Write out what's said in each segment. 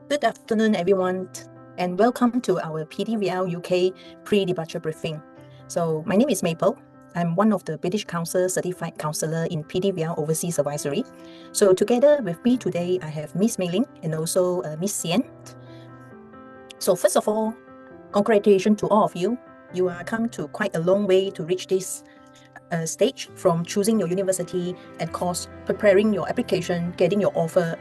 Good afternoon, everyone, and welcome to our PDVL UK pre-departure briefing. So my name is Maple. I'm one of the British Council certified counsellor in PDVL Overseas Advisory. So together with me today, I have Miss Mei Ling and also Miss Xian. So first of all, congratulations to all of you. You are come to quite a long way to reach this stage, from choosing your university and course, preparing your application, getting your offer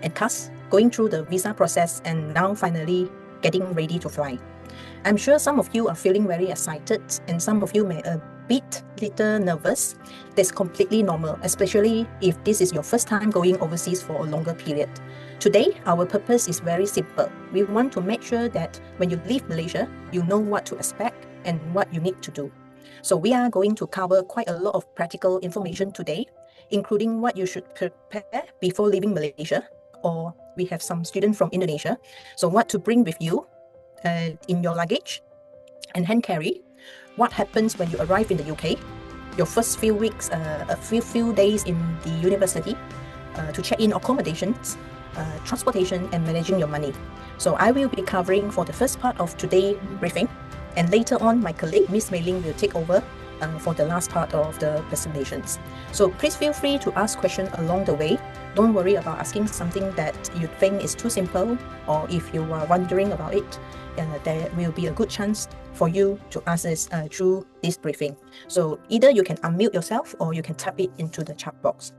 and CAS, going through the visa process, and now finally getting ready to fly. I'm sure some of you are feeling very excited and some of you may a little nervous. That's completely normal, especially if this is your first time going overseas for a longer period. Today, our purpose is very simple. We want to make sure that when you leave Malaysia, you know what to expect and what you need to do. So we are going to cover quite a lot of practical information today, including what you should prepare before leaving Malaysia, or we have some students from Indonesia. So what to bring with you in your luggage and hand carry, what happens when you arrive in the UK, your first few weeks, a few days in the university, to check in accommodations, transportation, and managing your money. So I will be covering for the first part of today's briefing, and later on my colleague Miss Mei Ling will take over for the last part of the presentations. So please feel free to ask questions along the way. Don't worry about asking something that you think is too simple, or if you are wondering about it, there will be a good chance for you to ask this through this briefing. So either you can unmute yourself or you can type it into the chat box.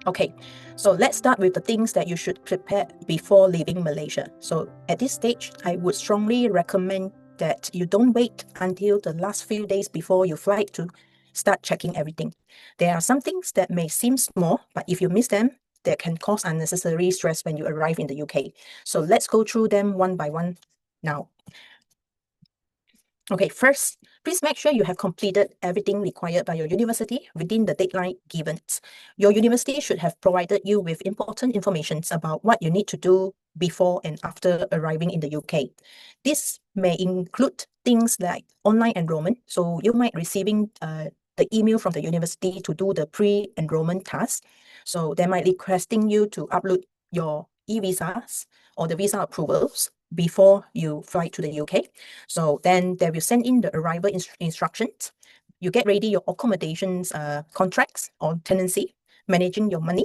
Okay, so let's start with the things that you should prepare before leaving Malaysia. So at this stage, I would strongly recommend that you don't wait until the last few days before your flight to start checking everything. There are some things that may seem small, but if you miss them, that can cause unnecessary stress when you arrive in the UK. So let's go through them one by one now. Okay, first, please make sure you have completed everything required by your university within the deadline given. Your university should have provided you with important information about what you need to do before and after arriving in the UK. This may include things like online enrollment. So you might receiving the email from the university to do the pre-enrollment task. So they might requesting you to upload your e-visas or the visa approvals before you fly to the UK. So then they will send in the arrival instructions. You get ready your accommodations, contracts or tenancy, managing your money,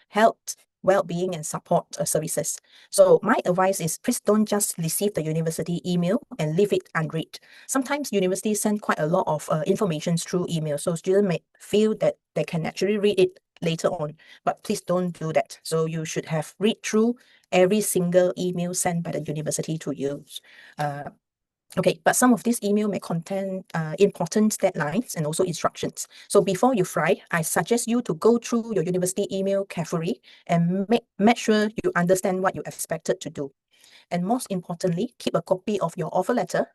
health, well-being, and support services. So my advice is please don't just receive the university email and leave it unread. Sometimes universities send quite a lot of information through email, so students may feel that they can actually read it later on, but please don't do that. So you should have read through every single email sent by the university to you. Okay, but some of this email may contain important deadlines and also instructions. So before you fly, I suggest you to go through your university email carefully and make sure you understand what you expected to do. And most importantly, keep a copy of your offer letter,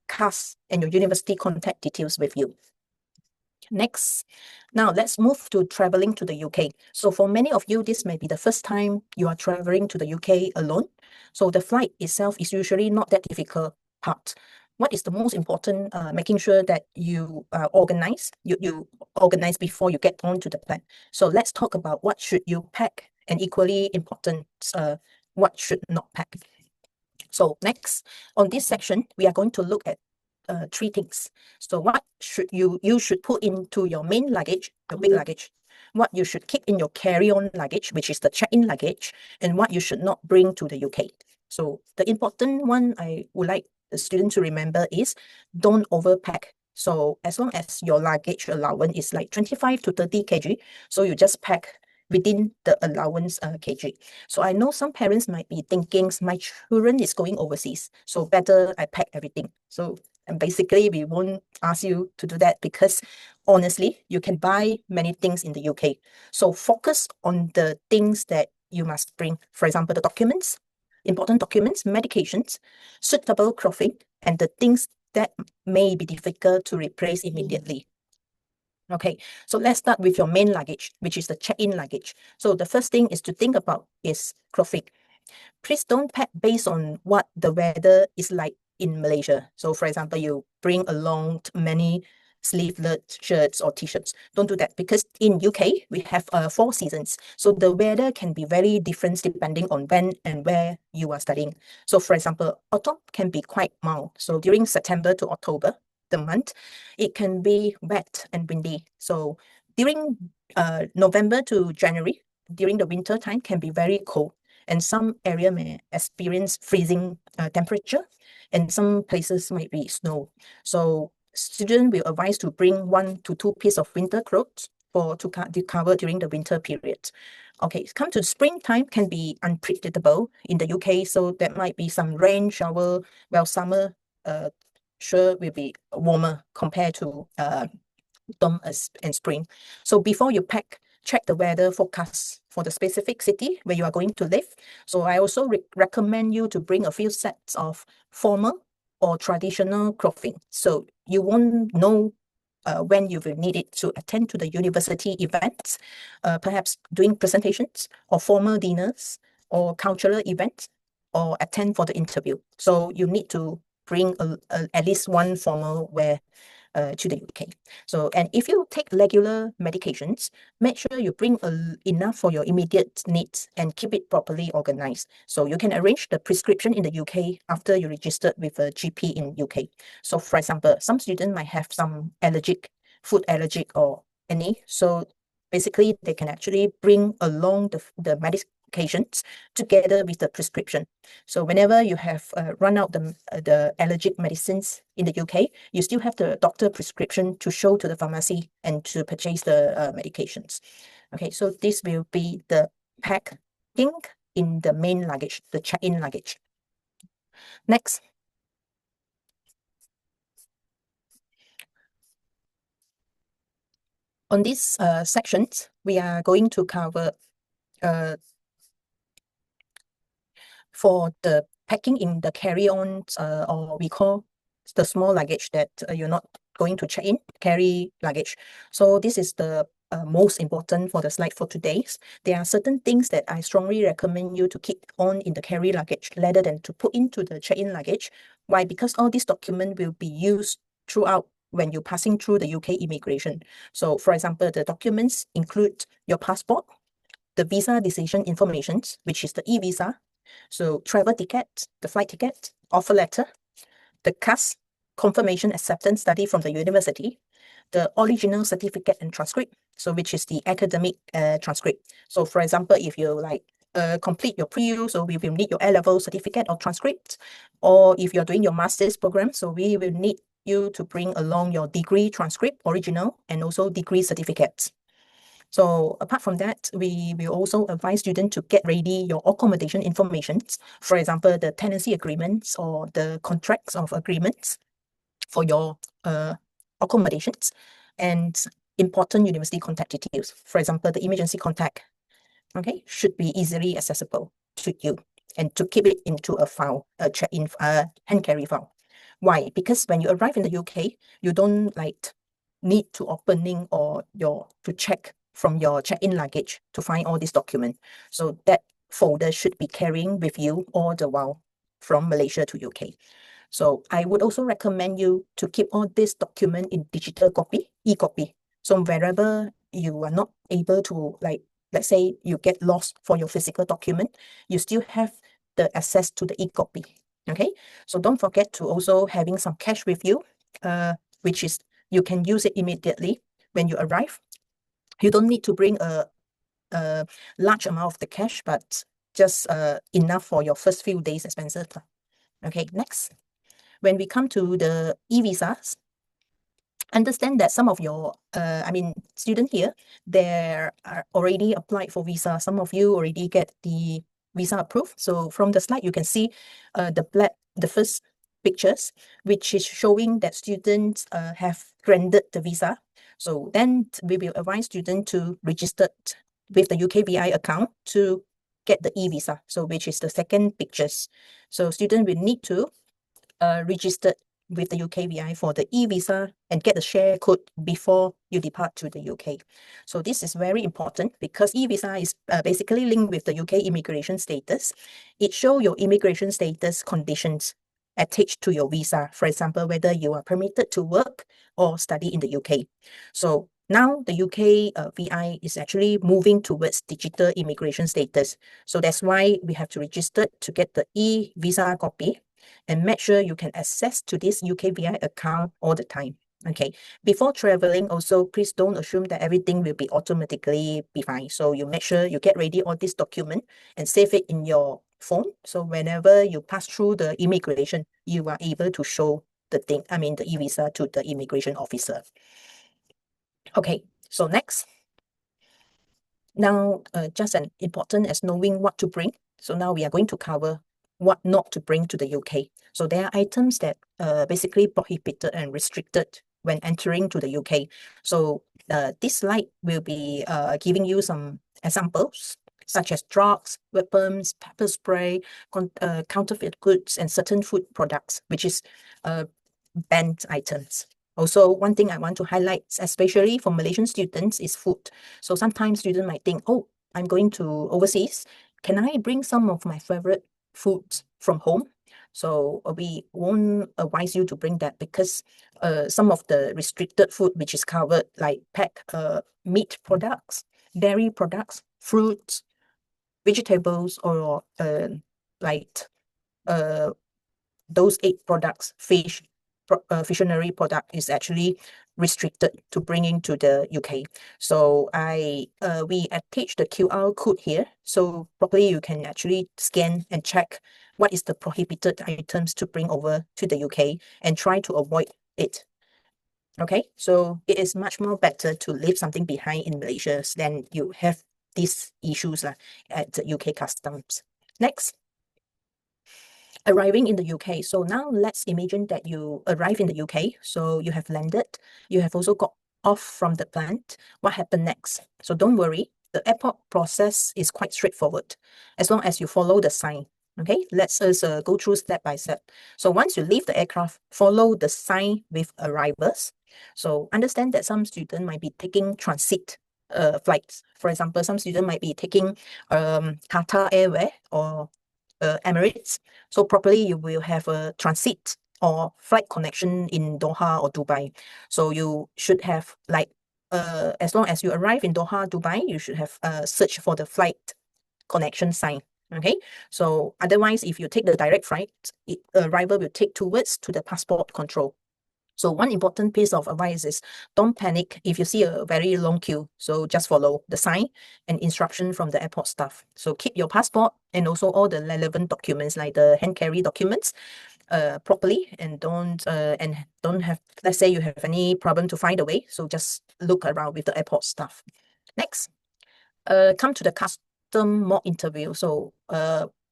CAS, and your university contact details with you. Next, now let's move to traveling to the UK. So for many of you, this may be the first time you are traveling to the UK alone. So the flight itself is usually not that difficult part. What is the most important? Making sure that you organize. You organize before you get onto the plane. So let's talk about what should you pack, and equally important, what should not pack. So next, on this section, we are going to look at three things. So what should you should put into your main luggage, your big luggage, what you should keep in your carry-on luggage, which is the check-in luggage, and what you should not bring to the UK. So the important one I would like the student to remember is don't overpack. So as long as your luggage allowance is like 25 to 30 kg, so you just pack within the allowance kg. So I know some parents might be thinking my children is going overseas, so better I pack everything. So and basically, we won't ask you to do that because honestly, you can buy many things in the UK. So focus on the things that you must bring. For example, the documents, important documents, medications, suitable clothing, and the things that may be difficult to replace immediately. Okay, so let's start with your main luggage, which is the check-in luggage. So the first thing is to think about is clothing. Please don't pack based on what the weather is like in Malaysia. So for example, you bring along many sleeveless shirts or t-shirts. Don't do that, because in UK we have 4 seasons, so the weather can be very different depending on when and where you are studying. So for example, autumn can be quite mild. So during September to October, the month, it can be wet and windy. So during November to January, during the winter time, can be very cold, and some area may experience freezing temperature, and some places might be snow. So student will advise to bring 1 to 2 pieces of winter clothes to cover during the winter period. Okay, come to springtime, can be unpredictable in the UK, so there might be some rain, shower, while summer sure will be warmer compared to autumn and spring. So before you pack, check the weather forecast for the specific city where you are going to live. So I also recommend you to bring a few sets of formal or traditional clothing, so you won't know when you will need it to attend to the university events, perhaps doing presentations or formal dinners or cultural events, or attend for the interview. So you need to bring at least one formal wear to the UK. So, and if you take regular medications, make sure you bring enough for your immediate needs and keep it properly organized. So you can arrange the prescription in the UK after you registered with a GP in UK. So for example, some students might have some food allergic or any. So basically they can actually bring along the medications together with the prescription. So whenever you have run out the allergic medicines in the UK, you still have the doctor prescription to show to the pharmacy and to purchase the medications. Okay, so this will be the packing in the main luggage, the check-in luggage. Next. On these sections, we are going to cover for the packing in the carry-on, or we call the small luggage that you're not going to check in, carry luggage. So this is the most important for the slide for today. There are certain things that I strongly recommend you to keep on in the carry luggage rather than to put into the check-in luggage. Why? Because all these documents will be used throughout when you're passing through the UK immigration. So for example, the documents include your passport, the visa decision information, which is the e-visa, so travel ticket, the flight ticket, offer letter, the CAS, confirmation acceptance study from the university, the original certificate and transcript, so which is the academic transcript. So for example, if you like complete your pre-U, so we will need your A-level certificate or transcript, or if you're doing your master's program, so we will need you to bring along your degree transcript, original, and also degree certificates. So apart from that, we will also advise students to get ready your accommodation information. For example, the tenancy agreements or the contracts of agreements for your accommodations, and important university contact details. For example, the emergency contact, okay, should be easily accessible to you, and to keep it into a file, a check-in hand carry file. Why? Because when you arrive in the UK, you don't like need to opening or to check from your check-in luggage to find all these documents. So that folder should be carrying with you all the while from Malaysia to UK. So I would also recommend you to keep all this document in digital copy, e-copy. So wherever you are not able to, like, let's say you get lost for your physical document, you still have the access to the e-copy. Okay, so don't forget to also having some cash with you, which is you can use it immediately when you arrive. You don't need to bring a large amount of the cash, but just enough for your first few days expenses. Okay, next. When we come to the e-visas, understand that some of your, student here, they are already applied for visa. Some of you already get the visa approved. So from the slide, you can see the first pictures, which is showing that students have granted the visa. So then we will advise students to register with the UKVI account to get the e-visa. So which is the second pictures. So student will need to register with the UKVI for the e-visa and get the share code before you depart to the UK. So this is very important because e-visa is basically linked with the UK immigration status. It shows your immigration status conditions attached to your visa. For example, whether you are permitted to work or study in the UK. So now the UK VI is actually moving towards digital immigration status. So that's why we have to register to get the e-visa copy and make sure you can access to this UK VI account all the time. Okay, before traveling, also, please don't assume that everything will be automatically be fine. So you make sure you get ready all this document and save it in your phone. So whenever you pass through the immigration, you are able to show the e-visa to the immigration officer. Okay, so next. Now, just as important as knowing what to bring. So now we are going to cover what not to bring to the UK. So there are items that basically prohibited and restricted when entering to the UK. So this slide will be giving you some examples, such as drugs, weapons, pepper spray, counterfeit goods, and certain food products, which is banned items. Also, one thing I want to highlight, especially for Malaysian students, is food. So sometimes students might think, oh, I'm going to overseas. Can I bring some of my favorite foods from home? So we won't advise you to bring that, because some of the restricted food which is covered, like packed meat products, dairy products, fruits, vegetables, or like those 8 products, fishery product, is actually restricted to bringing to the UK. So we attach the QR code here, so probably you can actually scan and check what is the prohibited items to bring over to the UK and try to avoid it. Okay, so it is much more better to leave something behind in Malaysia than you have these issues at the UK customs. Next. Arriving in the UK. So now let's imagine that you arrive in the UK. So you have landed, you have also got off from the plant. What happened next? So don't worry, the airport process is quite straightforward as long as you follow the sign. Okay, let's go through step by step. So once you leave the aircraft, follow the sign with arrivals. So understand that some students might be taking transit flights. For example, some students might be taking Qatar Airways or Emirates. So probably you will have a transit or flight connection in Doha or Dubai. So you should have as long as you arrive in Doha, Dubai, you should have search for the flight connection sign. Okay, so otherwise, if you take the direct flight, arrival will take towards to the passport control. So one important piece of advice is don't panic if you see a very long queue. So just follow the sign and instruction from the airport staff. So keep your passport and also all the relevant documents like the hand carry documents properly, and don't have, let's say you have any problem to find a way. So just look around with the airport staff. Next, come to the custom mock interview. So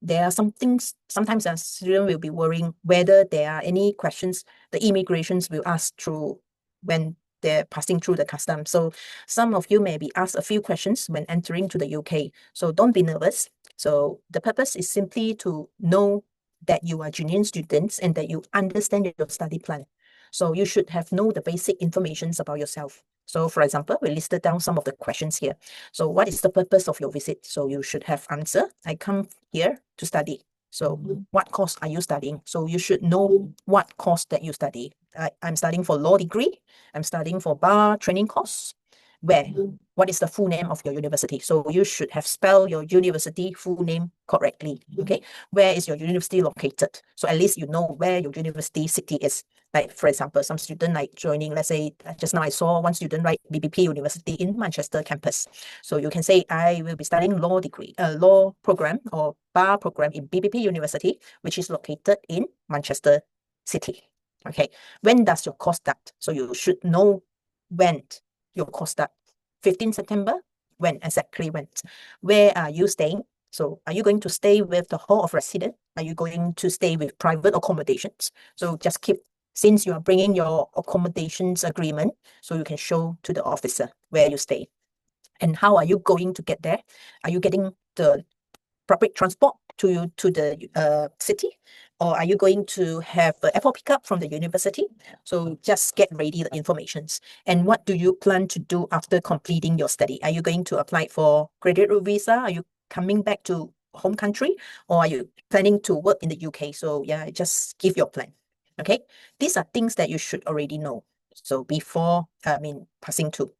there are some things, sometimes a student will be worrying whether there are any questions the immigrations will ask through when they're passing through the customs. So some of you may be asked a few questions when entering to the UK. So don't be nervous. So the purpose is simply to know that you are genuine students and that you understand your study plan. So you should have know the basic information about yourself. So for example, we listed down some of the questions here. So what is the purpose of your visit? So you should have answer. I come here to study. So what course are you studying? So you should know what course that you study. I'm studying for law degree. I'm studying for bar training course. Where? What is the full name of your university? So you should have spelled your university full name correctly. Okay. Where is your university located? So at least you know where your university city is. Like, for example, some student like joining, let's say, just now I saw one student write BBP University in Manchester campus. So you can say, I will be studying law degree, law program or bar program in BBP University, which is located in Manchester City. Okay. When does your course start? So you should know when your course start. 15 September? When exactly when? Where are you staying? So are you going to stay with the hall of residence? Are you going to stay with private accommodations? So just keep, since you are bringing your accommodations agreement, so you can show to the officer where you stay. And how are you going to get there? Are you getting the public transport to the city, or are you going to have an airport pickup from the university? So just get ready the informations. And what do you plan to do after completing your study? Are you going to apply for graduate visa? Are you coming back to home country, or are you planning to work in the UK? So yeah, just give your plan. Okay, these are things that you should already know. So before, passing to,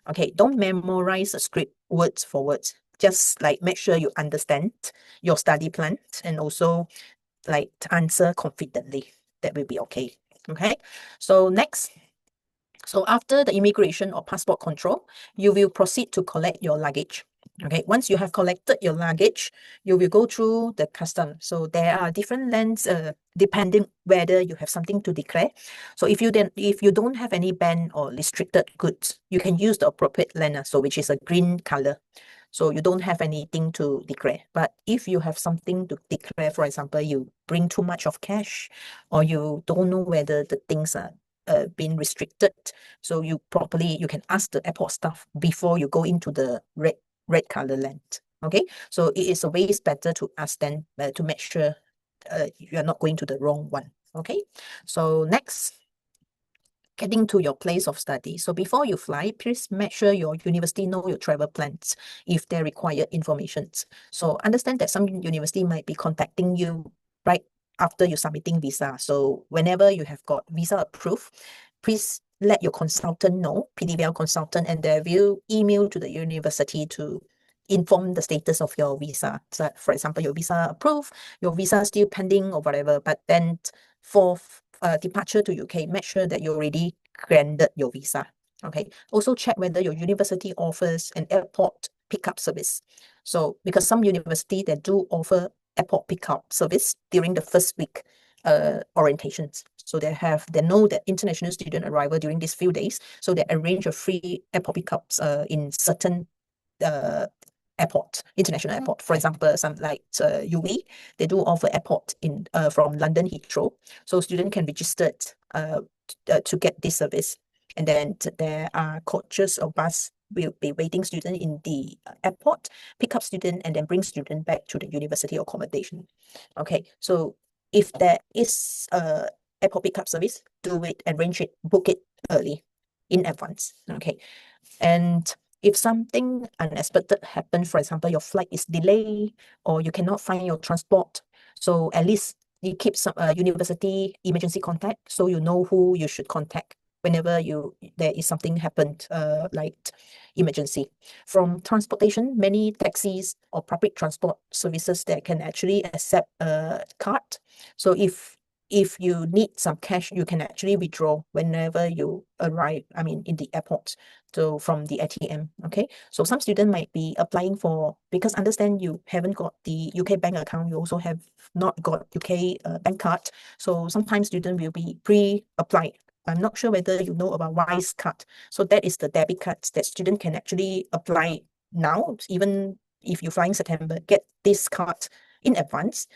okay, don't memorize a script words for words. Just like make sure you understand your study plan and also like answer confidently. That will be okay. Okay, so next. So after the immigration or passport control, you will proceed to collect your luggage. Okay, once you have collected your luggage, you will go through the custom. So there are different lands depending whether you have something to declare. So if you don't have any ban or restricted goods, you can use the appropriate land, so which is a green color. So you don't have anything to declare. But if you have something to declare, for example, you bring too much of cash, or you don't know whether the things are been restricted, so you can ask the airport staff before you go into the red color land. Okay, so it is always better to ask them to make sure you are not going to the wrong one. Okay, so next, getting to your place of study. So before you fly, please make sure your university know your travel plans if they require information. So understand that some university might be contacting you right after you submitting visa. So whenever you have got visa approved, please let your consultant know, PDVL consultant, and they will email to the university to inform the status of your visa. So for example, your visa approved, your visa still pending or whatever, but then for departure to UK, make sure that you already granted your visa. Okay. Also check whether your university offers an airport pickup service. So because some university they do offer airport pickup service during the first week orientations. So they know that international student arrival during these few days. So they arrange a free airport pickups in certain airport, international airport. For example, some like UWE, they do offer airport in from London Heathrow. So student can register to get this service. And then there are coaches or bus will be waiting student in the airport, pick up student and then bring student back to the university accommodation. Okay, so if there is a airport pickup service, do it, arrange it, book it early in advance. Okay, and if something unexpected happens, for example, your flight is delayed or you cannot find your transport, so at least you keep some university emergency contact, so you know who you should contact whenever there is something happened like emergency. From transportation, many taxis or public transport services that can actually accept a card. So if you need some cash, you can actually withdraw whenever you arrive, in the airport. So from the ATM, okay? So some student might be applying for, because understand you haven't got the UK bank account, you also have not got UK bank card. So sometimes student will be pre-applied. I'm not sure whether you know about Wise card. So that is the debit cards that student can actually apply now, even if you fly in September, get this card in advance.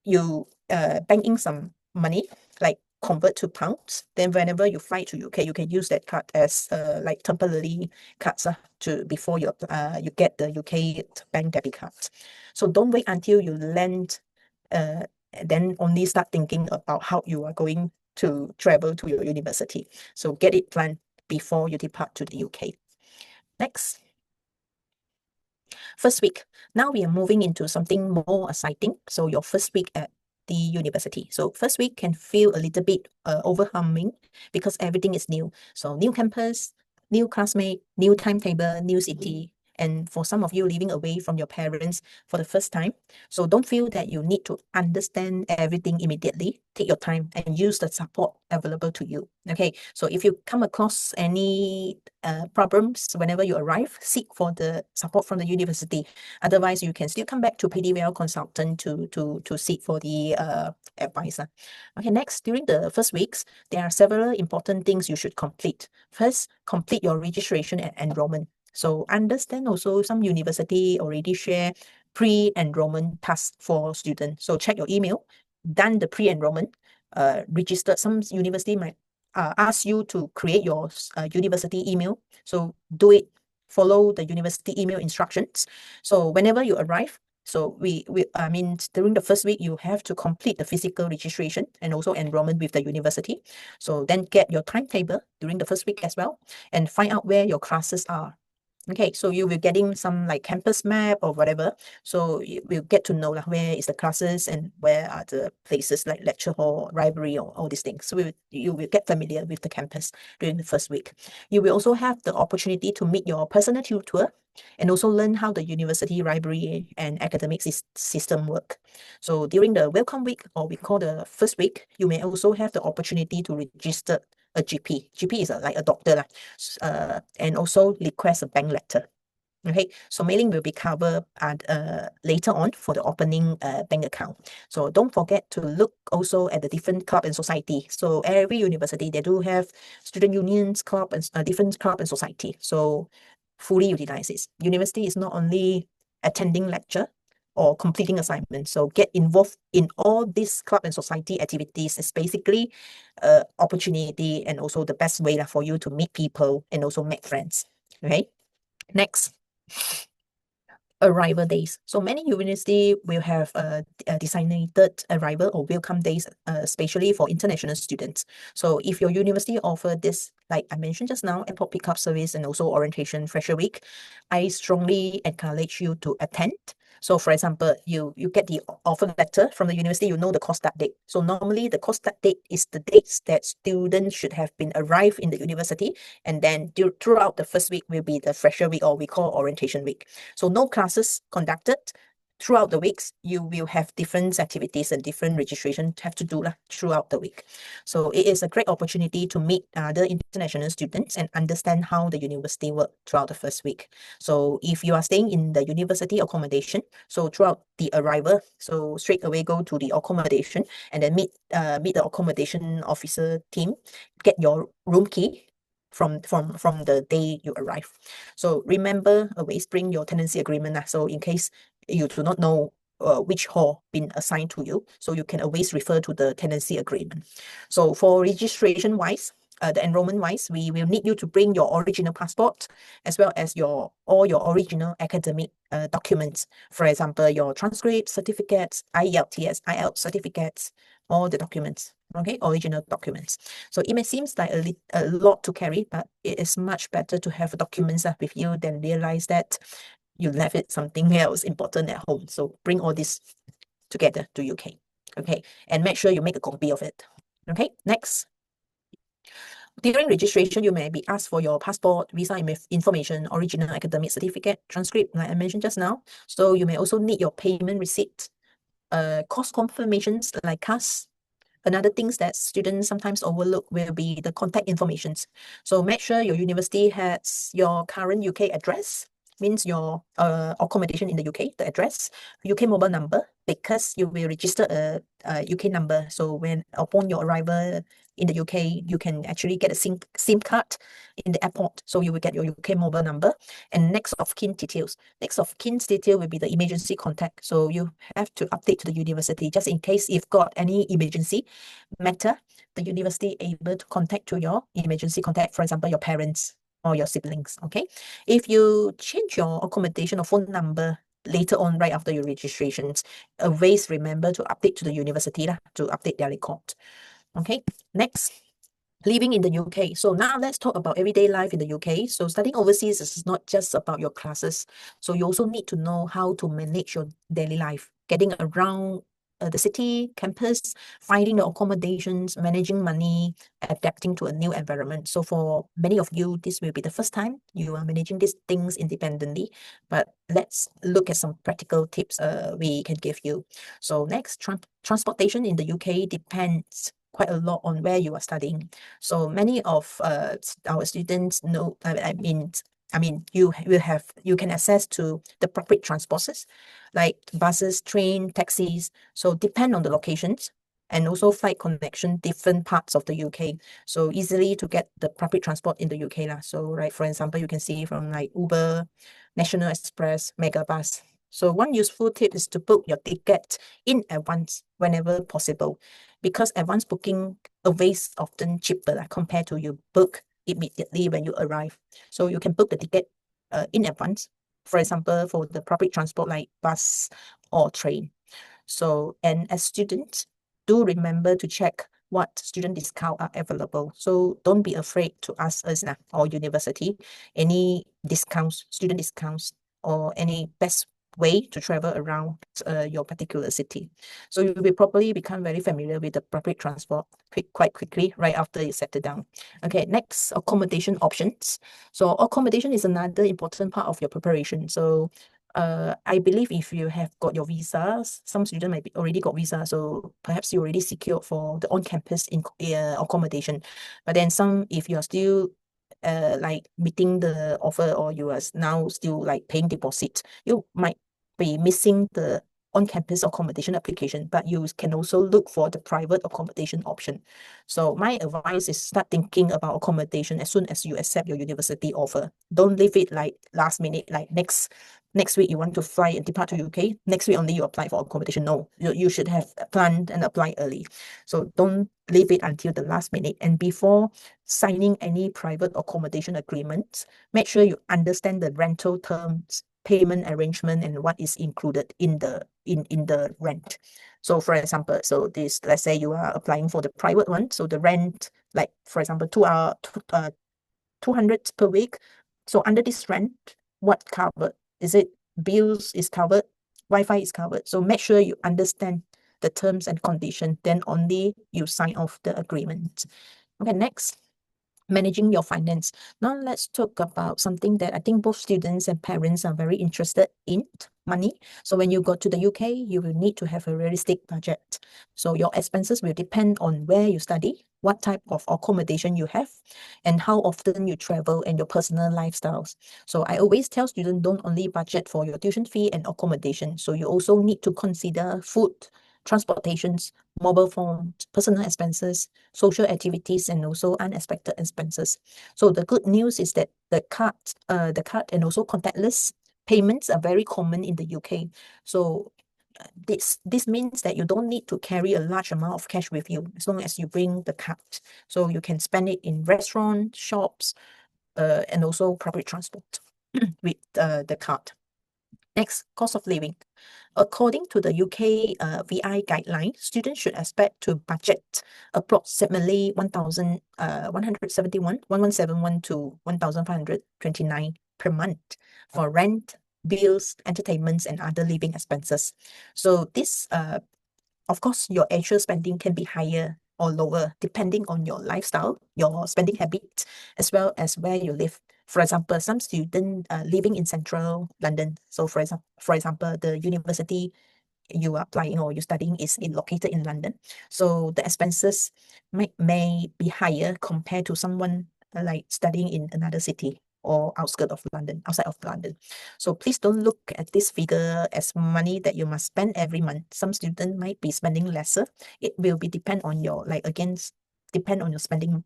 You bank in some money, like convert to pounds. Then whenever you fly to UK, you can use that card as like temporary cards to before you get the UK bank debit card. So don't wait until you land, then only start thinking about how you are going to travel to your university. So get it planned before you depart to the UK. Next. First week. Now we are moving into something more exciting. So your first week at the university. So first week can feel a little bit overwhelming because everything is new. So new campus, new classmate, new timetable, new city. And for some of you living away from your parents for the first time, so don't feel that you need to understand everything immediately. Take your time and use the support available to you. Okay, so if you come across any problems whenever you arrive, seek for the support from the university. Otherwise, you can still come back to PDVL consultant to seek for the advisor. Okay, next, during the first weeks, there are several important things you should complete. First, complete your registration and enrollment. So understand also some university already share pre-enrollment tasks for students. So check your email, done the pre-enrollment, registered. Some university might ask you to create your university email. So do it, follow the university email instructions. So whenever you arrive, so during the first week, you have to complete the physical registration and also enrollment with the university. So then get your timetable during the first week as well and find out where your classes are. Okay, so you will getting some like campus map or whatever. So you will get to know like where is the classes and where are the places like lecture hall, library, or all these things. So you will get familiar with the campus during the first week. You will also have the opportunity to meet your personal tutor and also learn how the university library and academic system work. So during the welcome week, or we call the first week, you may also have the opportunity to register a GP. GP is like a doctor, and also request a bank letter. Okay, so mailing will be covered later on for the opening bank account. So don't forget to look also at the different club and society. So every university, they do have student unions, club and different club and society. So fully utilize this. University is not only attending lecture or completing assignments. So get involved in all these club and society activities is basically opportunity and also the best way for you to meet people and also make friends. Okay, next, arrival days. So many university will have a designated arrival or welcome days, especially for international students. So if your university offer this, like I mentioned just now, airport pickup service and also orientation fresher week, I strongly encourage you to attend. So for example, you get the offer letter from the university, you know the course start date. So normally the course start date is the dates that students should have been arrived in the university, and then throughout the first week will be the fresher week, or we call orientation week. So no classes conducted throughout the weeks. You will have different activities and different registration to have to do throughout the week. So it is a great opportunity to meet other international students and understand how the university work throughout the first week. So if you are staying in the university accommodation, so throughout the arrival, so straight away go to the accommodation and then meet the accommodation officer team, get your room key from the day you arrive. So remember, always bring your tenancy agreement. So in case you do not know which hall been assigned to you, so you can always refer to the tenancy agreement. So for registration wise, the enrollment wise, we will need you to bring your original passport as well as all your original academic documents. For example, your transcripts, certificates, IELTS, IELTS certificates, all the documents. Okay, original documents. So it may seem like a lot to carry, but it is much better to have documents with you than realize that you left it something else important at home. So bring all this together to UK. Okay, and make sure you make a copy of it. Okay, next. During registration, you may be asked for your passport, visa information, original academic certificate, transcript, like I mentioned just now. So you may also need your payment receipt, course confirmations like CAS. Another things that students sometimes overlook will be the contact informations. So make sure your university has your current UK address, means your accommodation in the UK, the address, UK mobile number, because you will register a UK number. So when upon your arrival in the UK, you can actually get a SIM card in the airport. So you will get your UK mobile number and next of kin details. Next of kin's detail will be the emergency contact. So you have to update to the university just in case if got any emergency matter, the university able to contact to your emergency contact, for example, your parents or your siblings. Okay, if you change your accommodation or phone number later on right after your registrations, always remember to update to the university to update their record. Okay, next, living in the UK. So now let's talk about everyday life in the UK. So studying overseas is not just about your classes. So you also need to know how to manage your daily life, getting around the city, campus, finding the accommodations, managing money, adapting to a new environment. So for many of you, this will be the first time you are managing these things independently. But let's look at some practical tips we can give you. So next, transportation in the UK depends quite a lot on where you are studying. So many of our students know, you can access to the public transports like buses, train, taxis. So depend on the locations and also flight connection, different parts of the UK. So easily to get the public transport in the UK lah. So right, for example, you can see from like Uber, National Express, Megabus. So one useful tip is to book your ticket in advance whenever possible, because advance booking always often cheaper compared to you book immediately when you arrive. So you can book the ticket in advance, for example, for the public transport like bus or train. So, and as students, do remember to check what student discount are available. So don't be afraid to ask us now or university any discounts, student discounts, or any best way to travel around your particular city. So you will probably become very familiar with the public transport quite quickly right after you settle down. Okay, next, accommodation options. So accommodation is another important part of your preparation. So I believe if you have got your visas, some students might be already got visa, so perhaps you already secured for the on-campus accommodation. But then some, if you are still like meeting the offer, or you are now still like paying deposit, you might be missing the on-campus accommodation application, but you can also look for the private accommodation option. So my advice is start thinking about accommodation as soon as you accept your university offer. Don't leave it like last minute, like next week you want to fly and depart to UK. Next week only you apply for accommodation. No, you should have planned and applied early. So don't leave it until the last minute. And before signing any private accommodation agreements, make sure you understand the rental terms, payment arrangement, and what is included in the rent. So for example, so this, let's say you are applying for the private one, so the rent, like for example 200 per week. So under this rent, what covered? Is it bills is covered, Wi-Fi is covered? So make sure you understand the terms and conditions, then only you sign off the agreement. Okay, next, managing your finance. Now let's talk about something that I think both students and parents are very interested in, money. So when you go to the UK, you will need to have a realistic budget. So your expenses will depend on where you study, what type of accommodation you have, and how often you travel, and your personal lifestyles. So I always tell students, don't only budget for your tuition fee and accommodation. So you also need to consider food, transportations, mobile phones, personal expenses, social activities, and also unexpected expenses. So the good news is that the card and also contactless payments are very common in the UK. So this means that you don't need to carry a large amount of cash with you as long as you bring the card. So you can spend it in restaurants, shops, and also public transport with the card. Next, cost of living. According to the UK VI guideline, students should expect to budget approximately 1,171 to 1,529 per month for rent, bills, entertainments, and other living expenses. So this, of course, your actual spending can be higher or lower depending on your lifestyle, your spending habits, as well as where you live. For example, some students living in central London. So for example, the university you are applying or you're studying is located in London. So the expenses may be higher compared to someone like studying in another city or outside of London. So please don't look at this figure as money that you must spend every month. Some students might be spending lesser. It will be depend on your, depend on your spending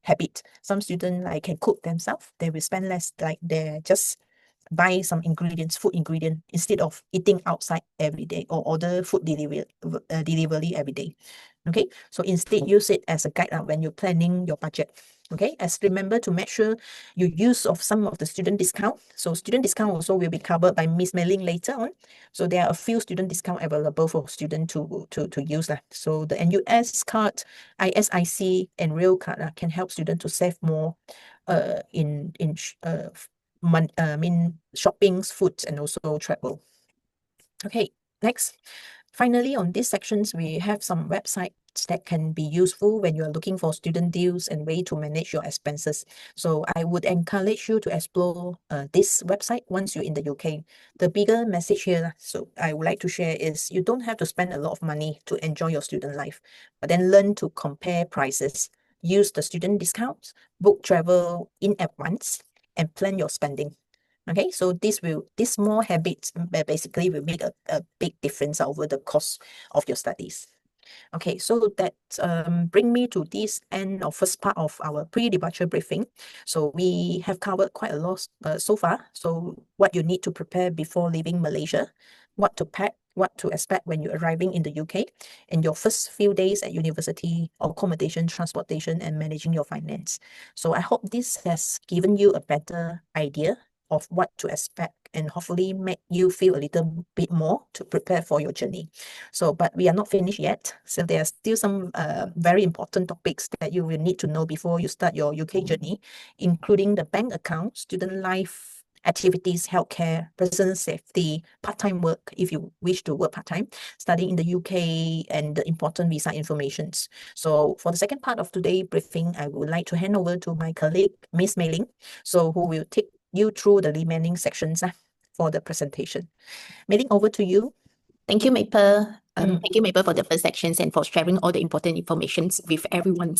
habit. Some students like can cook themselves, they will spend less, like they just buy some ingredients, food ingredient, instead of eating outside every day or order food delivery every day. Okay, so instead use it as a guide when you're planning your budget. Okay, as remember to make sure you use of some of the student discount. So student discount also will be covered by Miss Mailing later on. So there are a few student discount available for student to use that. So the NUS card, ISIC, and Rail card can help student to save more in shoppings, foods, and also travel. Okay, next. Finally, on these sections, we have some websites that can be useful when you are looking for student deals and way to manage your expenses. So I would encourage you to explore this website once you're in the UK. The bigger message here, so I would like to share, is you don't have to spend a lot of money to enjoy your student life, but then learn to compare prices, use the student discounts, book travel in advance, and plan your spending. Okay, so these small habits basically will make a big difference over the course of your studies. Okay, so that bring me to this end of first part of our pre-departure briefing. So we have covered quite a lot so far. So what you need to prepare before leaving Malaysia, what to pack, what to expect when you're arriving in the UK, and your first few days at university, accommodation, transportation, and managing your finance. So I hope this has given you a better idea of what to expect and hopefully make you feel a little bit more to prepare for your journey. So, but we are not finished yet. So there are still some very important topics that you will need to know before you start your UK journey, including the bank account, student life activities, healthcare, personal safety, part-time work if you wish to work part-time, studying in the UK, and the important visa informations. So for the second part of today's briefing, I would like to hand over to my colleague, Miss Mei Ling, so who will take you through the remaining sections for the presentation. Mei Ling, over to you. Thank you, Maple. Thank you, Maple, for the first sections and for sharing all the important information with everyone.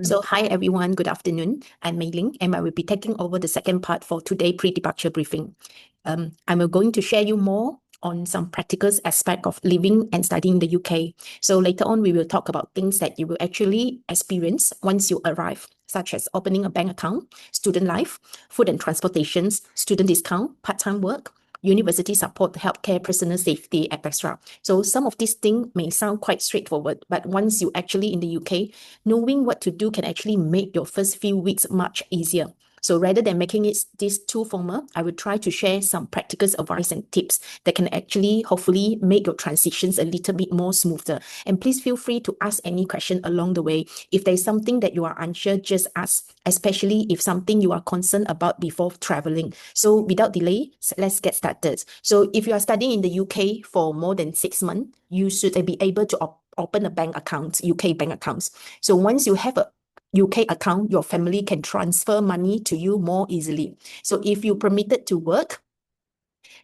So, hi, everyone. Good afternoon. I'm Mei Ling, and I will be taking over the second part for today's pre-departure briefing. I'm going to share you more on some practical aspect of living and studying in the UK. So later on, we will talk about things that you will actually experience once you arrive, such as opening a bank account, student life, food and transportations, student discount, part-time work, university support, healthcare, personal safety, etc. So some of these things may sound quite straightforward, but once you actually in the UK, knowing what to do can actually make your first few weeks much easier. So rather than making it this too formal, I will try to share some practical advice and tips that can actually hopefully make your transitions a little bit more smoother. And please feel free to ask any question along the way. If there's something that you are unsure, just ask, especially if something you are concerned about before traveling. So without delay, let's get started. So if you are studying in the UK for more than 6 months, you should be able to open a bank account, UK bank accounts. So once you have a UK account, your family can transfer money to you more easily. So if you permitted to work,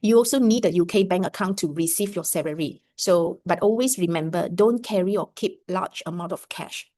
you also need a UK bank account to receive your salary. So, but always remember, don't carry or keep large amount of cash.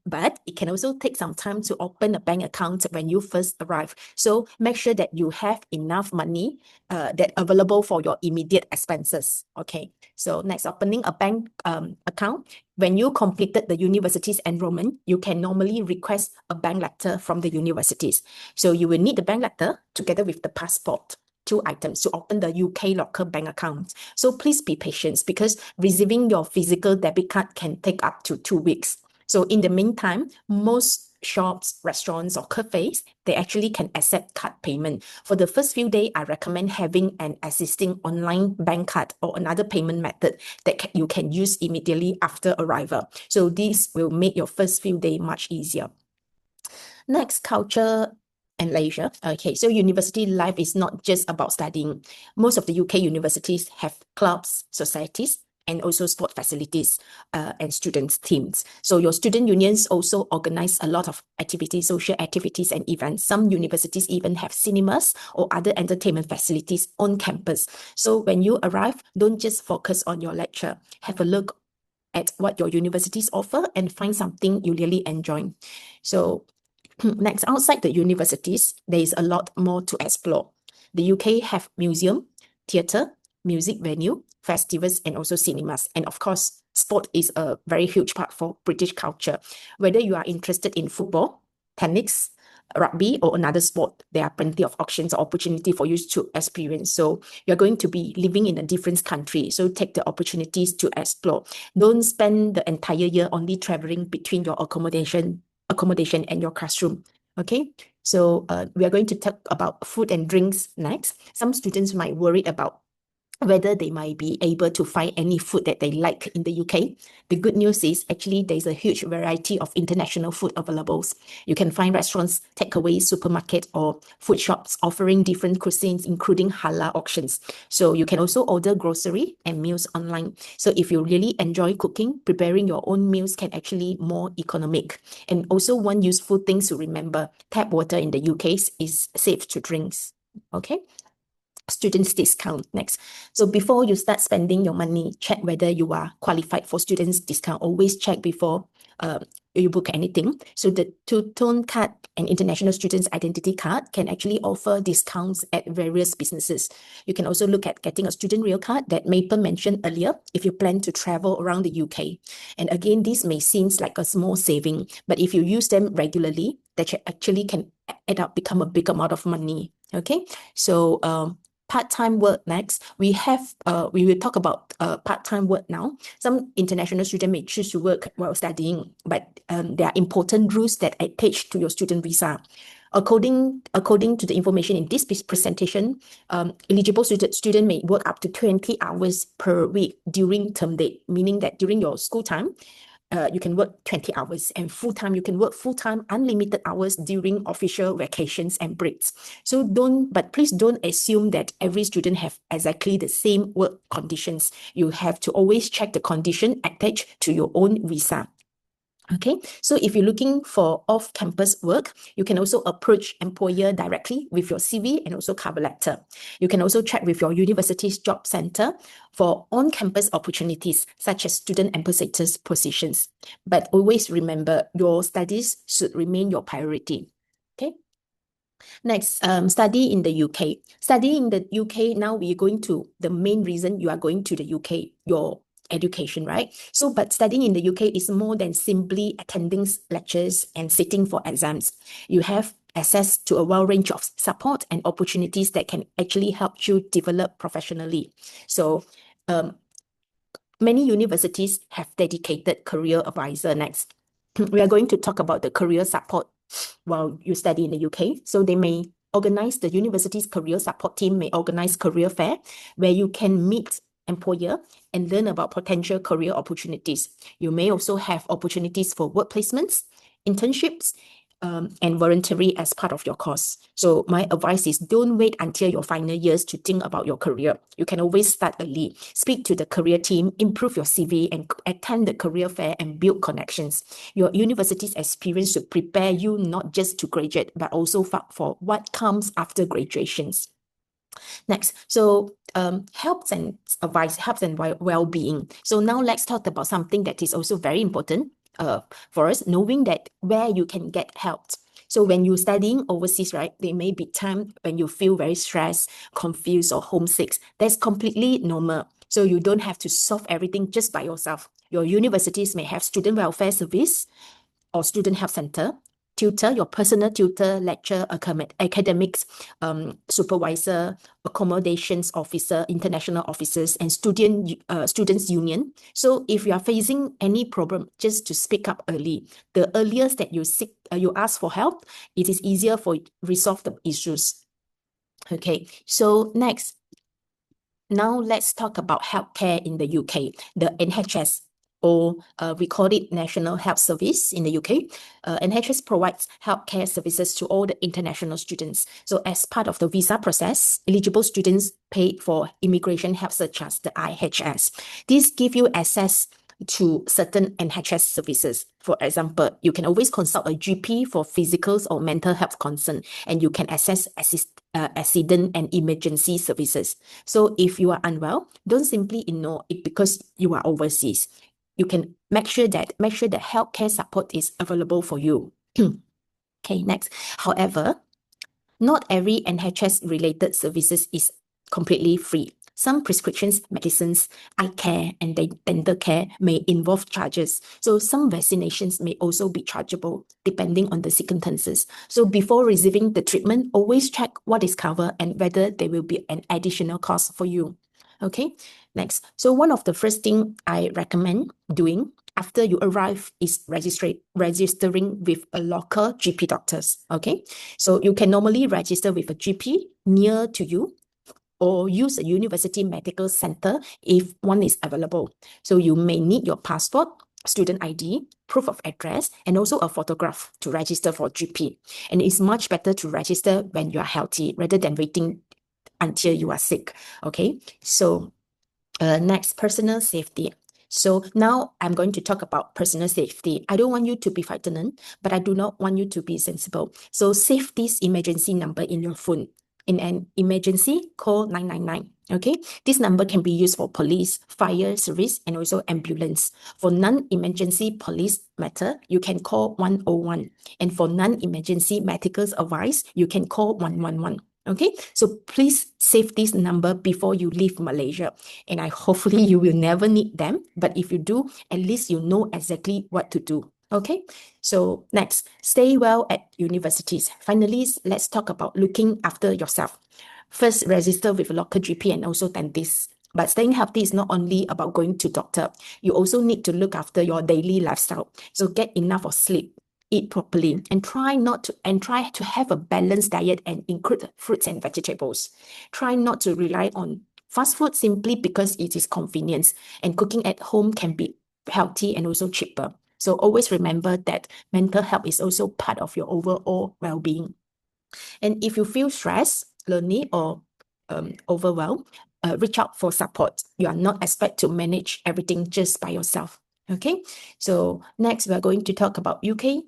But it can also take some time to open a bank account when you first arrive. So make sure that you have enough money that available for your immediate expenses. Okay. So next, opening a bank account. When you completed the university's enrollment, you can normally request a bank letter from the universities. So you will need the bank letter together with the passport. 2 items to open the UK local bank account. So please be patient because receiving your physical debit card can take up to 2 weeks. So in the meantime, most shops, restaurants, or cafes, they actually can accept card payment. For the first few days, I recommend having an existing online bank card or another payment method that you can use immediately after arrival. So this will make your first few days much easier. Next, culture and leisure. Okay, so university life is not just about studying. Most of the UK universities have clubs, societies, and also sport facilities and students' teams. So your student unions also organize a lot of activities, social activities and events. Some universities even have cinemas or other entertainment facilities on campus. So when you arrive, don't just focus on your lecture. Have a look at what your universities offer and find something you really enjoy. So next, outside the universities, there is a lot more to explore. The UK have museum, theatre, music venue, festivals, and also cinemas. And of course, sport is a very huge part for British culture. Whether you are interested in football, tennis, rugby, or another sport, there are plenty of options or opportunity for you to experience. So you're going to be living in a different country. So take the opportunities to explore. Don't spend the entire year only traveling between your accommodation and your classroom. Okay, so we are going to talk about food and drinks next. Some students might worry about whether they might be able to find any food that they like in the UK. The good news is actually there's a huge variety of international food available. You can find restaurants, takeaway, supermarket, or food shops offering different cuisines, including halal options. So you can also order grocery and meals online. So if you really enjoy cooking, preparing your own meals can actually more economic. And also one useful thing to remember, tap water in the UK is safe to drink. Okay. Students discount next. So before you start spending your money, check whether you are qualified for students discount. Always check before you book anything. So the two-tone card and international students identity card can actually offer discounts at various businesses. You can also look at getting a student rail card that Maple mentioned earlier if you plan to travel around the UK. And again, this may seem like a small saving, but if you use them regularly, that actually can add up, become a big amount of money. Okay, so part-time work next. We will talk about part-time work now. Some international students may choose to work while studying, but there are important rules that attach to your student visa. According to the information in this presentation, eligible student may work up to 20 hours per week during term date, meaning that during your school time, you can work 20 hours, and full-time, you can work full-time unlimited hours during official vacations and breaks. But please don't assume that every student have exactly the same work conditions. You have to always check the condition attached to your own visa. Okay, so if you're looking for off-campus work, you can also approach employer directly with your CV and also cover letter. You can also check with your university's job center for on-campus opportunities, such as student ambassadors positions. But always remember, your studies should remain your priority. Okay. Next, study in the UK. Study in the UK, now we're going to the main reason you are going to the UK, your education, right? So, but studying in the UK is more than simply attending lectures and sitting for exams. You have access to a wide range of support and opportunities that can actually help you develop professionally. So, many universities have dedicated career advisor. Next, we are going to talk about the career support while you study in the UK. So they may organize, the university's career support team may organize career fair where you can meet employer and learn about potential career opportunities. You may also have opportunities for work placements, internships, and voluntary as part of your course. So my advice is don't wait until your final years to think about your career. You can always start early. Speak to the career team, improve your CV, and attend the career fair and build connections. Your university's experience should prepare you not just to graduate, but also for what comes after graduations. Next, so helps and well-being. So now let's talk about something that is also very important for us, knowing that where you can get help. So when you're studying overseas, right, there may be time when you feel very stressed, confused, or homesick. That's completely normal. So you don't have to solve everything just by yourself. Your universities may have student welfare service or student help center, tutor, your personal tutor, lecturer, academics, supervisor, accommodations officer, international officers, and students union. So if you are facing any problem, just to speak up early. The earliest that you ask for help, it is easier for resolve the issues. Okay, so next, now let's talk about healthcare in the UK, the NHS. Or we call it National Health Service in the UK. NHS provides healthcare services to all the international students. So as part of the visa process, eligible students pay for immigration help such as the IHS. These give you access to certain NHS services. For example, you can always consult a GP for physical or mental health concern, and you can access accident and emergency services. So if you are unwell, don't simply ignore it because you are overseas. You can make sure that healthcare support is available for you. Okay, next. However, not every NHS related services is completely free. Some prescriptions, medicines, eye care, and dental care may involve charges. So some vaccinations may also be chargeable depending on the circumstances. So before receiving the treatment, always check what is covered and whether there will be an additional cost for you. Okay, next. So one of the first thing I recommend doing after you arrive is registering with a local GP doctors. Okay, so you can normally register with a GP near to you or use a university medical center if one is available. So you may need your passport, student ID, proof of address, and also a photograph to register for GP. And it's much better to register when you are healthy rather than waiting until you are sick. Okay, so next, personal safety. So now I'm going to talk about personal safety. I don't want you to be frightened, but I do not want you to be sensible. So save this emergency number in your phone. In an emergency, call 999. Okay, this number can be used for police, fire service, and also ambulance. For non-emergency police matter, you can call 101. And for non-emergency medical advice, you can call 111. Okay, so please save this number before you leave Malaysia. And hopefully you will never need them. But if you do, at least you know exactly what to do. Okay, so next, stay well at universities. Finally, let's talk about looking after yourself. First, register with a local GP and also dentist. But staying healthy is not only about going to doctor. You also need to look after your daily lifestyle. So get enough of sleep, eat properly, and try to have a balanced diet and include fruits and vegetables. Try not to rely on fast food simply because it is convenience, and cooking at home can be healthy and also cheaper. So always remember that mental health is also part of your overall well-being. And if you feel stressed, lonely, or overwhelmed, reach out for support. You are not expected to manage everything just by yourself. Okay, so next we are going to talk about UK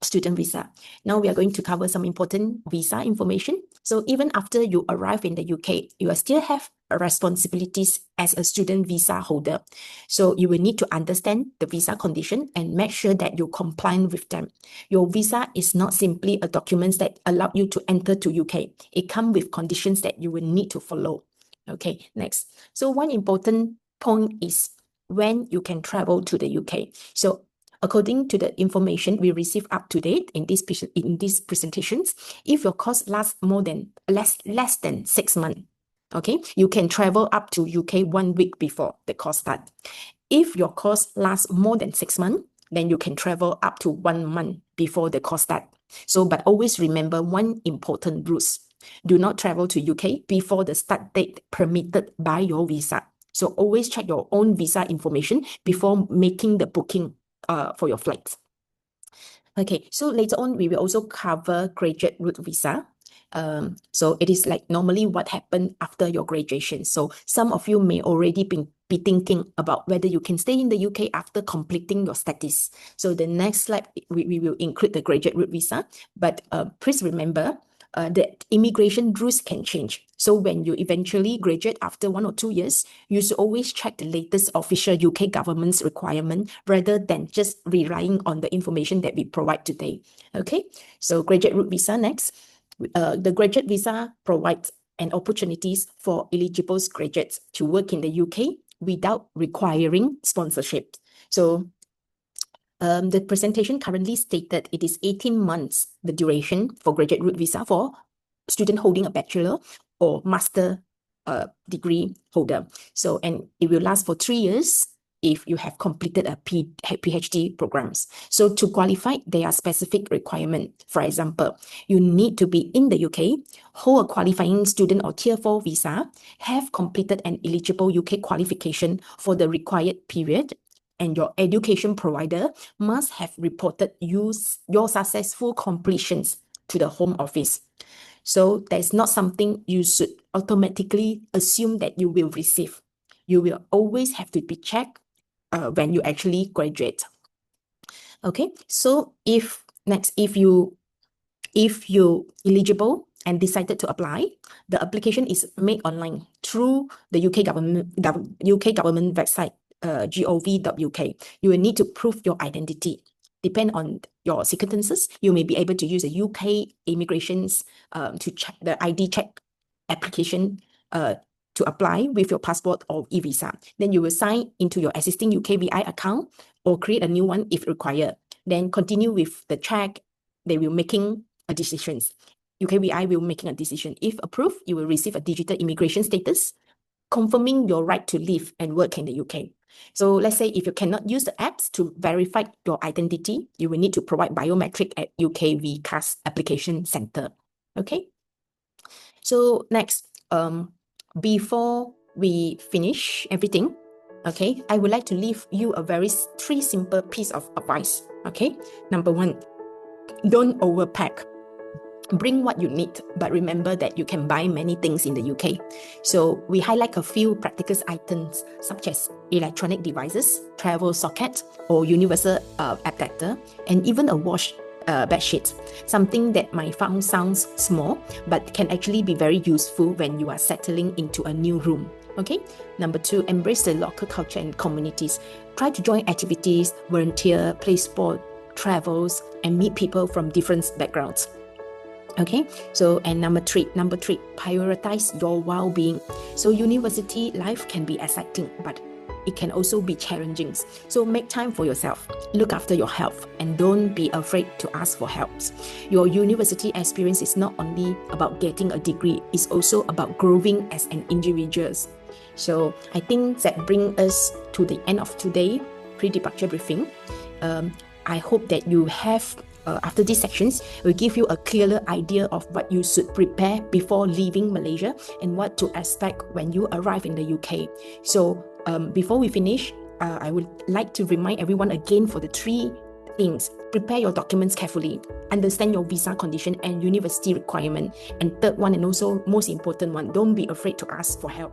student visa. Now we are going to cover some important visa information. So even after you arrive in the UK, you still have responsibilities as a student visa holder. So you will need to understand the visa condition and make sure that you comply with them. Your visa is not simply a document that allow you to enter to UK. It comes with conditions that you will need to follow. Okay, next. So one important point is when you can travel to the UK. So according to the information we receive up to date in these presentations, if your course lasts less than 6 months, okay, you can travel up to UK 1 week before the course start. If your course lasts more than 6 months, then you can travel up to 1 month before the course start. So, but always remember one important rule: do not travel to UK before the start date permitted by your visa. So always check your own visa information before making the booking for your flights. Okay, so later on, we will also cover graduate route visa. So it is like normally what happened after your graduation. So some of you may already be thinking about whether you can stay in the UK after completing your studies. So the next slide, we will include the graduate route visa. But please remember, the immigration rules can change. So when you eventually graduate after 1 or 2 years, you should always check the latest official UK government's requirement rather than just relying on the information that we provide today. Okay, so graduate route visa next. The graduate visa provides an opportunities for eligible graduates to work in the UK without requiring sponsorship. So the presentation currently stated it is 18 months, the duration for graduate route visa for student holding a bachelor or master degree holder. So, and it will last for 3 years if you have completed a PhD programs. So to qualify, there are specific requirements. For example, you need to be in the UK, hold a qualifying student or Tier 4 visa, have completed an eligible UK qualification for the required period, and your education provider must have reported your successful completions to the Home Office. So that's not something you should automatically assume that you will receive. You will always have to be checked when you actually graduate. Okay, so if you eligible and decided to apply, the application is made online through the UK government website, gov.uk. You will need to prove your identity. Depend on your circumstances, you may be able to use a UK immigrations to check the ID check application to apply with your passport or e-visa. Then you will sign into your existing UKVI account or create a new one if required. Then continue with the check. They will making a decision. UKVI will making a decision. If approved, you will receive a digital immigration status confirming your right to live and work in the UK. So let's say if you cannot use the apps to verify your identity, you will need to provide biometric at UK VCAS application center. Okay. So next, before we finish everything, okay, I would like to leave you a three simple piece of advice. Okay. Number 1, don't overpack. Bring what you need, but remember that you can buy many things in the UK. So we highlight a few practical items such as electronic devices, travel socket or universal adapter, and even a wash bedsheet. Something that might sounds small, but can actually be very useful when you are settling into a new room. Okay. Number 2, embrace the local culture and communities. Try to join activities, volunteer, play sport, travels, and meet people from different backgrounds. Okay, so and number three, prioritize your well-being. So university life can be exciting, but it can also be challenging. So make time for yourself, look after your health, and don't be afraid to ask for help. Your university experience is not only about getting a degree, it's also about growing as an individual. So I think that brings us to the end of today's pre-departure briefing. I hope that you have, after these sections, will give you a clearer idea of what you should prepare before leaving Malaysia and what to expect when you arrive in the UK. So before we finish, I would like to remind everyone again for the 3 things. Prepare your documents carefully, understand your visa condition and university requirement, and third one, and also most important one, don't be afraid to ask for help.